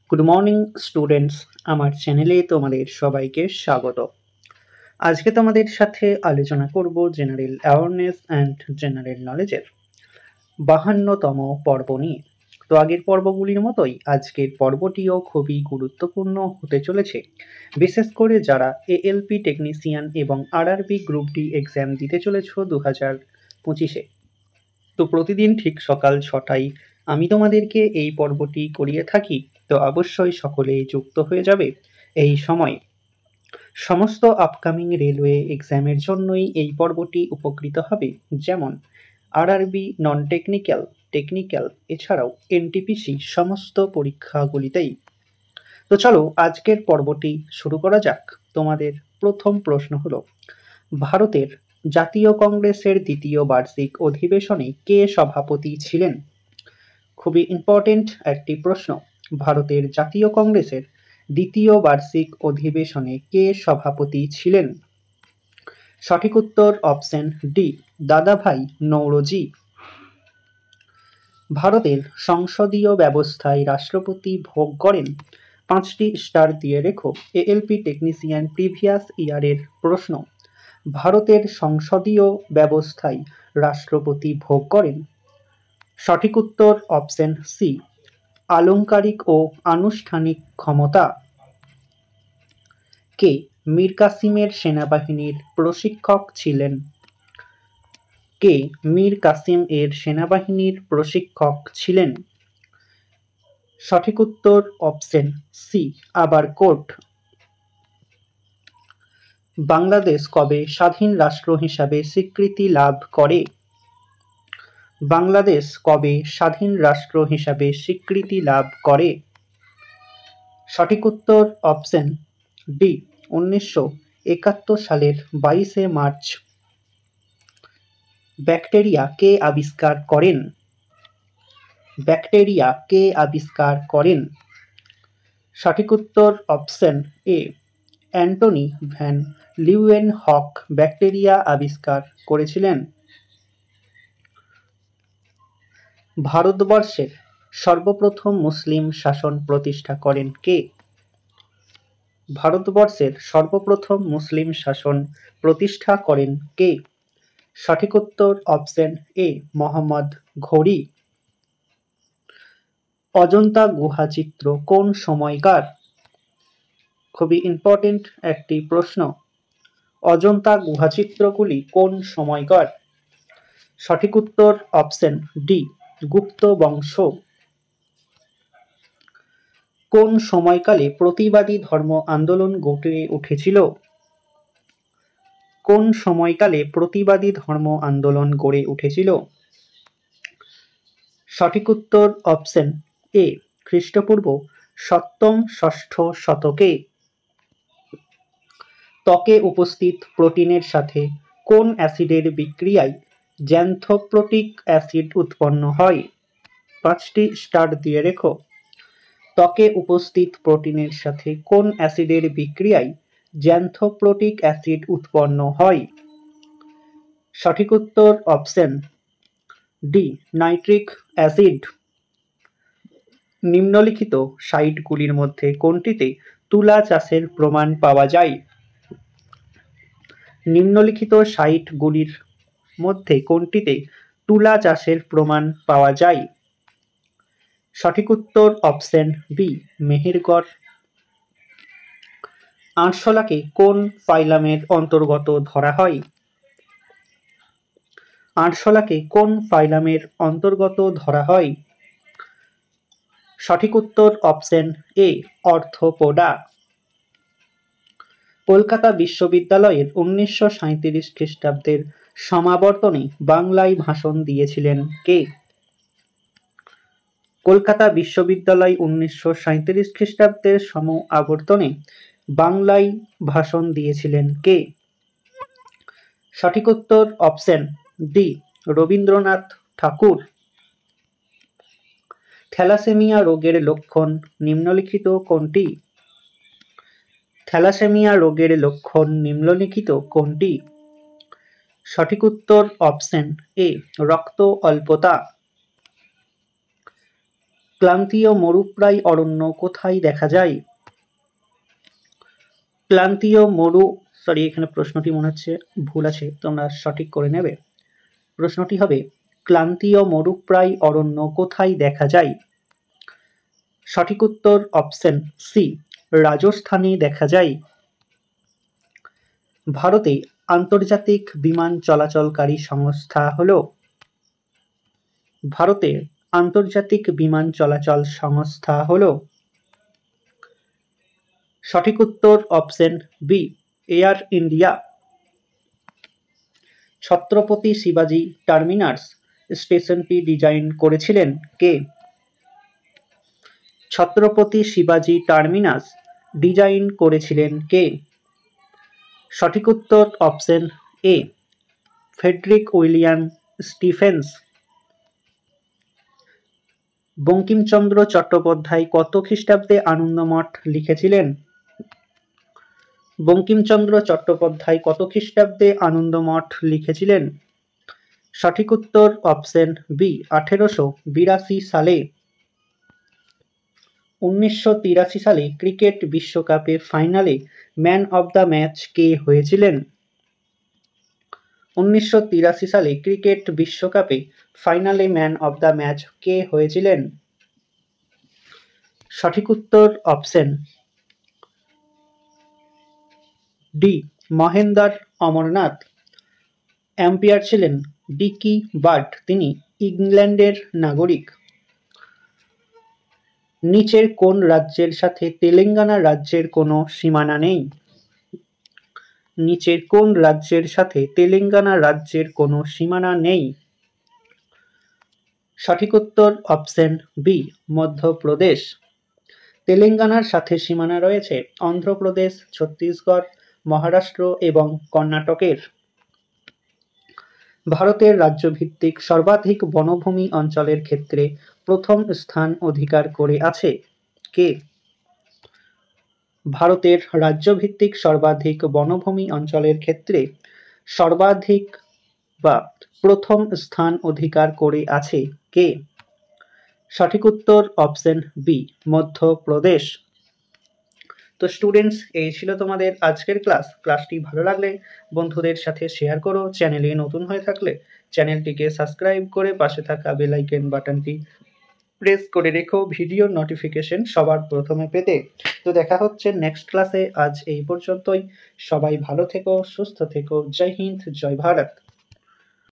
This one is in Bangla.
গুড মর্নিং স্টুডেন্টস, আমার চ্যানেলে তোমাদের সবাইকে স্বাগত। আজকে তোমাদের সাথে আলোচনা করব জেনারেল অ্যাওয়ারনেস অ্যান্ড জেনারেল নলেজের 52তম পর্ব নিয়ে। তো আগের পর্বগুলির মতোই আজকের পর্বটিও খুবই গুরুত্বপূর্ণ হতে চলেছে, বিশেষ করে যারা এএলপি টেকনিশিয়ান এবং আরআরবি গ্রুপ ডি এক্সাম দিতে চলেছ 2025-এ। তো প্রতিদিন ঠিক সকাল 6টায় আমি তোমাদেরকে এই পর্বটি করিয়ে থাকি, তো অবশ্যই সকলেই যুক্ত হয়ে যাবে এই সময়ে। সমস্ত আপকামিং রেলওয়ে এক্সামের জন্যই এই পর্বটি উপকৃত হবে, যেমন আরআরবি, নন টেকনিক্যাল, টেকনিক্যাল, এছাড়াও এনটিপিসি সমস্ত পরীক্ষাগুলিতেই। তো চলো আজকের পর্বটি শুরু করা যাক। তোমাদের প্রথম প্রশ্ন হলো, ভারতের জাতীয় কংগ্রেসের দ্বিতীয় বার্ষিক অধিবেশনে কে সভাপতি ছিলেন? খুবই ইম্পর্টেন্ট একটি প্রশ্ন। ভারতের জাতীয় কংগ্রেসের দ্বিতীয় বার্ষিক অধিবেশনে কে সভাপতি ছিলেন? সঠিক উত্তর অপশন ডি, দাদাভাই নৌরোজি। ভারতের সংসদীয় ব্যবস্থায় রাষ্ট্রপতি ভোগ করেন? 5টি স্টার দিয়ে রেখো। এএলপি টেকনিশিয়ান প্রিভিয়াস ইয়ারের প্রশ্ন। ভারতের সংসদীয় ব্যবস্থায় রাষ্ট্রপতি ভোগ করেন? সঠিক উত্তর অপশন সি, আলংকারিক ও আনুষ্ঠানিক ক্ষমতা। কে মীর কাসিমের সেনাবাহিনীর প্রশিক্ষক ছিলেন? কে মীর কাসিম এর সেনাবাহিনীর প্রশিক্ষক ছিলেন? সঠিক উত্তর অপশন সি, আবারকোট। বাংলাদেশ কবে স্বাধীন রাষ্ট্র হিসাবে স্বীকৃতি লাভ করে? বাংলাদেশ কবে স্বাধীন রাষ্ট্র হিসাবে স্বীকৃতি লাভ করে? সঠিক উত্তর অপশন ডি, 1971 সালের 22শে মার্চ। ব্যাকটেরিয়া কে আবিষ্কার করেন? ব্যাকটেরিয়া কে আবিষ্কার করেন? সঠিক উত্তর option A, Antonie van Leeuwenhoek bacteria আবিষ্কার করেছিলেন। ভারতবর্ষের সর্বপ্রথম মুসলিম শাসন প্রতিষ্ঠা করেন কে? ভারতবর্ষের সর্বপ্রথম মুসলিম শাসন প্রতিষ্ঠা করেন কে? সঠিক উত্তর অপশন এ, মোহাম্মদ ঘুরি। অজন্তা গুহা চিত্র কোন সময়কার? খুবই ইম্পর্টেন্ট একটি প্রশ্ন। অজন্তা গুহা চিত্রগুলি কোন সময়কার? সঠিক উত্তর অপশন ডি, গুপ্ত বংশ। কোন সময়কালে প্রতিবাদী ধর্ম আন্দোলন গড়ে উঠেছিল? কোন সময়কালে প্রতিবাদী ধর্ম আন্দোলন গড়ে উঠেছিল? সঠিক উত্তর অপশন এ, খ্রিস্টপূর্ব 7ম-6ষ্ঠ শতকে। ত্বকে উপস্থিত প্রোটিনের সাথে কোন অ্যাসিডের বিক্রিয়ায় জ্যান্থোপ্রোটিক অ্যাসিড উৎপন্ন হয়? 5টি স্টার দিয়ে রেখো। ত্বকে উপস্থিত প্রোটিনের সাথে কোন অ্যাসিডের বিক্রিয়ায় জ্যান্থোপ্রোটিক অ্যাসিড উৎপন্ন হয়? সঠিক উত্তর অপশন ডি, নাইট্রিক অ্যাসিড। নিম্নলিখিত সাইটগুলির মধ্যে কোনটিতে তুলা চাষের প্রমাণ পাওয়া যায়? নিম্নলিখিত সাইটগুলির মধ্যে কোনটিতে তুলা চাষের প্রমাণ পাওয়া যায়? সঠিক উত্তর অপশন বি, মেহেরগড়। আরশোলাকে কোন ফাইলামের অন্তর্গত ধরা হয়? আরশোলাকে কোন ফাইলামের অন্তর্গত ধরা হয়? সঠিক উত্তর অপশন এ, অর্থোপোডা। কলকাতা বিশ্ববিদ্যালয়ের 1937 খ্রিস্টাব্দের সমাবর্তনে বাংলায় ভাষণ দিয়েছিলেন কে? কলকাতা বিশ্ববিদ্যালয় 1937 খ্রিস্টাব্দের সমাবর্তনে বাংলায় ভাষণ দিয়েছিলেন কে? সঠিক উত্তর অপশন ডি, রবীন্দ্রনাথ ঠাকুর। থ্যালাসেমিয়া রোগের লক্ষণ নিম্নলিখিত কোনটি? থ্যালাসেমিয়া রোগের লক্ষণ নিম্নলিখিত কোনটি? সঠিক উত্তর অপশন এ, রক্ত অল্পতা। ক্লান্তীয় মরুপ্রায় অরণ্য কোথায় দেখা যায়? ক্লান্তীয় এখানে প্রশ্নটি মনে হচ্ছে ভুল আছে, তোমরা সঠিক করে নেবে। প্রশ্নটি হবে ক্লান্তীয় মরুপ্রায় অরণ্য কোথায় দেখা যায়? সঠিক উত্তর অপশন সি, রাজস্থানে দেখা যায়। ভারতে আন্তর্জাতিক বিমান চলাচলকারী সংস্থা হল? ভারতে আন্তর্জাতিক বিমান চলাচল সংস্থা হল? সঠিক উত্তর option B, Air India. Chhatrapati শিবাজি টার্মিনাস স্টেশনটি ডিজাইন করেছিলেন কে? ছত্রপতি শিবাজি টার্মিনাস ডিজাইন করেছিলেন কে? সঠিক উত্তর অপশন এ, Frederick William Stephen's. Bankimchandra Chattopadhyay কত খ্রিস্টাব্দে আনন্দমঠ লিখেছিলেন? বঙ্কিমচন্দ্র চট্টোপাধ্যায় কত খ্রিস্টাব্দে আনন্দমঠ লিখেছিলেন? সঠিক উত্তর অপশন বি, 1882 সালে। 1983 সালে ক্রিকেট বিশ্বকাপে ফাইনালে ম্যান অব দ্য ম্যাচ কে হয়েছিলেন? 1983 সালে ক্রিকেট বিশ্বকাপে ফাইনালে ম্যান অব দ্য ম্যাচ কে হয়েছিলেন? সঠিক উত্তর option D, Mahendra Amarnath. Empire ছিলেন ডিকি বার্ড, তিনি ইংল্যান্ডের নাগরিক। নিচের কোন রাজ্যের সাথে তেলেঙ্গানা রাজ্যের কোনো সীমানা নেই? নিচের কোন রাজ্যের সাথে তেলেঙ্গানা রাজ্যের কোনো সীমানা নেই? সঠিক উত্তর অপশন বি, মধ্যপ্রদেশ। তেলেঙ্গানার সাথে সীমানা রয়েছে অন্ধ্রপ্রদেশ, ছত্তিশগড়, মহারাষ্ট্র এবং কর্ণাটকের। ভারতের রাজ্যভিত্তিক সর্বাধিক বনভূমি অঞ্চলের ক্ষেত্রে প্রথম স্থান অধিকার করে আছে কে? ভারতের রাজ্যভিত্তিক সর্বাধিক বনভূমি অঞ্চলের ক্ষেত্রে সর্বাধিক বা প্রথম স্থান অধিকার করে আছে কে? সঠিক উত্তর অপশন বি, মধ্যপ্রদেশ। তো স্টুডেন্টস, এই ছিল তোমাদের আজকের ক্লাসটি ভালো লাগলে বন্ধুদের সাথে শেয়ার করো। চ্যানেলে নতুন হয়ে থাকলে চ্যানেলটিকে সাবস্ক্রাইব করে পাশে থাকা বেল আইকন বাটনটি প্রেস করে রেখো ভিডিওর নোটিফিকেশন সবার প্রথমে পেতে। তো দেখা হচ্ছে নেক্সট ক্লাসে। আজ এই পর্যন্তই। সবাই ভালো থেকো, সুস্থ থেকো। জয় হিন্দ, জয় ভারত।